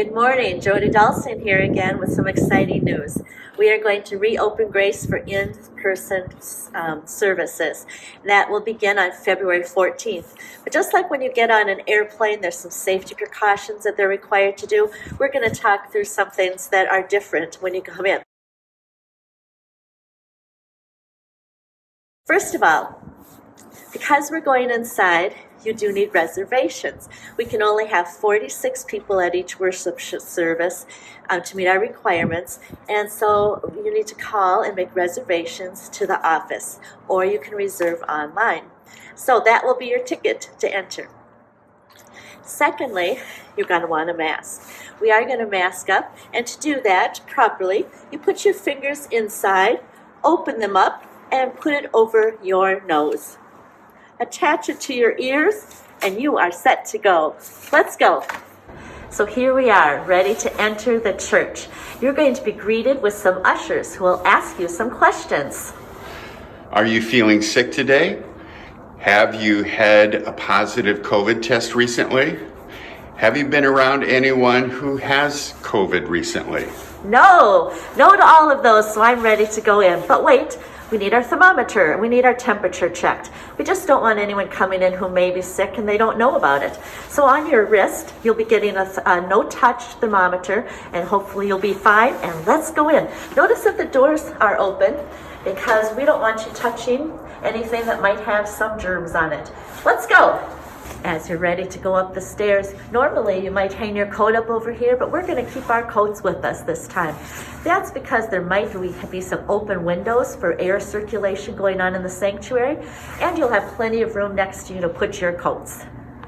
Good morning, Jody Dalston here again with some exciting news. We are going to reopen Grace for in-person services. That will begin on February 14th. But just like when you get on an airplane, there's some safety precautions that they're required to do. We're going to talk through some things that are different when you come in. First of all, because we're going inside, you do need reservations. We can only have 46 people at each worship service to meet our requirements, and so you need to call and make reservations to the office, or you can reserve online. So that will be your ticket to enter. Secondly, you're going to want a mask. We are going to mask up, and to do that properly, you put your fingers inside, open them up, and put it over your nose. Attach it to your ears, and you are set to go. Let's go. So here we are, ready to enter the church. You're going to be greeted with some ushers who will ask you some questions. Are you feeling sick today? Have you had a positive COVID test recently? Have you been around anyone who has COVID recently? No to all of those, so I'm ready to go in. But wait. We need our thermometer, and we need our temperature checked. We just don't want anyone coming in who may be sick and they don't know about it. So on your wrist, you'll be getting a no-touch thermometer, and hopefully you'll be fine, and let's go in. Notice that the doors are open because we don't want you touching anything that might have some germs on it. Let's go. As you're ready to go up the stairs, normally you might hang your coat up over here, but we're going to keep our coats with us this time. That's because there might be some open windows for air circulation going on in the sanctuary, and you'll have plenty of room next to you to put your coats.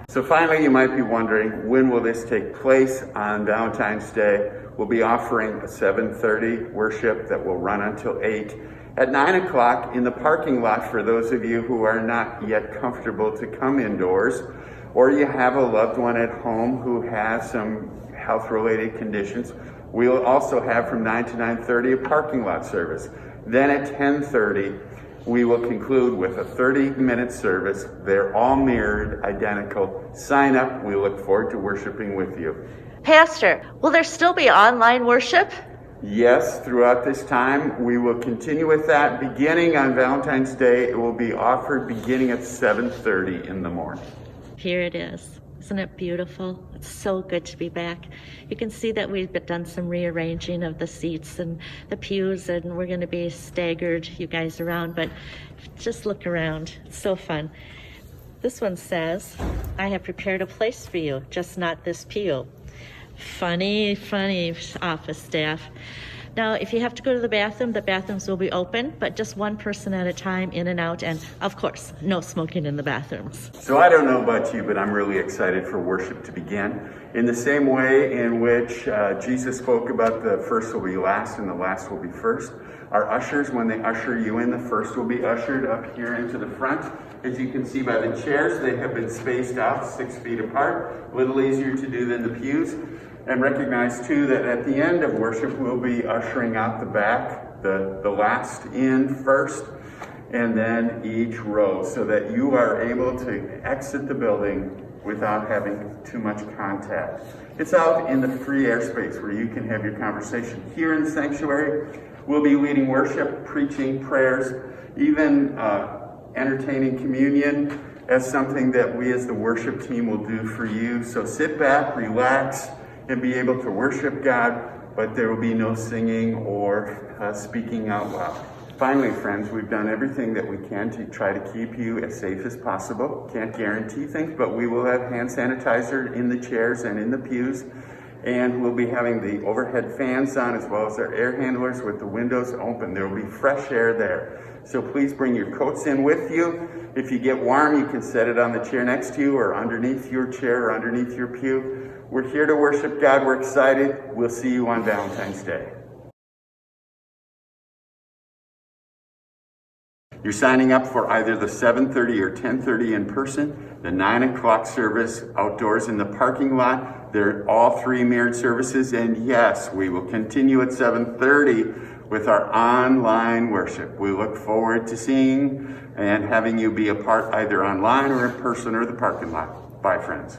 So finally, you might be wondering, when will this take place on Valentine's Day? We'll be offering a 7:30 worship that will run until 8. At 9 o'clock in the parking lot, for those of you who are not yet comfortable to come indoors, or you have a loved one at home who has some health-related conditions, we'll also have from 9 to 9:30 a parking lot service. Then at 10:30, we will conclude with a 30-minute service. They're all mirrored, identical. Sign up. We look forward to worshiping with you. Pastor, will there still be online worship? Yes, throughout this time, we will continue with that. Beginning on Valentine's Day, it will be offered beginning at 7:30 in the morning. Here it is. Isn't it beautiful? It's so good to be back. You can see that we've done some rearranging of the seats and the pews, and we're going to be staggered, you guys, around, but just look around. It's so fun. This one says, I have prepared a place for you, just not this pew. Funny office staff. Now, if you have to go to the bathrooms will be open, but just one person at a time, in and out, and of course, no smoking in the bathrooms. So I don't know about you, but I'm really excited for worship to begin. In the same way in which Jesus spoke about the first will be last and the last will be first, our ushers, when they usher you in, the first will be ushered up here into the front. As you can see by the chairs, they have been spaced out 6 feet apart, a little easier to do than the pews. And recognize too that at the end of worship, we'll be ushering out the back, the last in first, and then each row, so that you are able to exit the building without having too much contact. It's out in the free airspace where you can have your conversation. Here in the sanctuary, we'll be leading worship, preaching, prayers, even entertaining communion as something that we as the worship team will do for you. So sit back, relax, and be able to worship God, but there will be no singing or speaking out loud. Finally, friends, we've done everything that we can to try to keep you as safe as possible. Can't guarantee things, but we will have hand sanitizer in the chairs and in the pews, and we'll be having the overhead fans on as well as our air handlers with the windows open. There will be fresh air there. So please bring your coats in with you. If you get warm, you can set it on the chair next to you or underneath your chair or underneath your pew. We're here to worship God. We're excited. We'll see you on Valentine's Day. You're signing up for either the 7:30 or 10:30 in person, the 9 o'clock service outdoors in the parking lot. They're all 3 mirrored services. And yes, we will continue at 7:30 with our online worship. We look forward to seeing and having you be a part either online or in person or the parking lot. Bye, friends.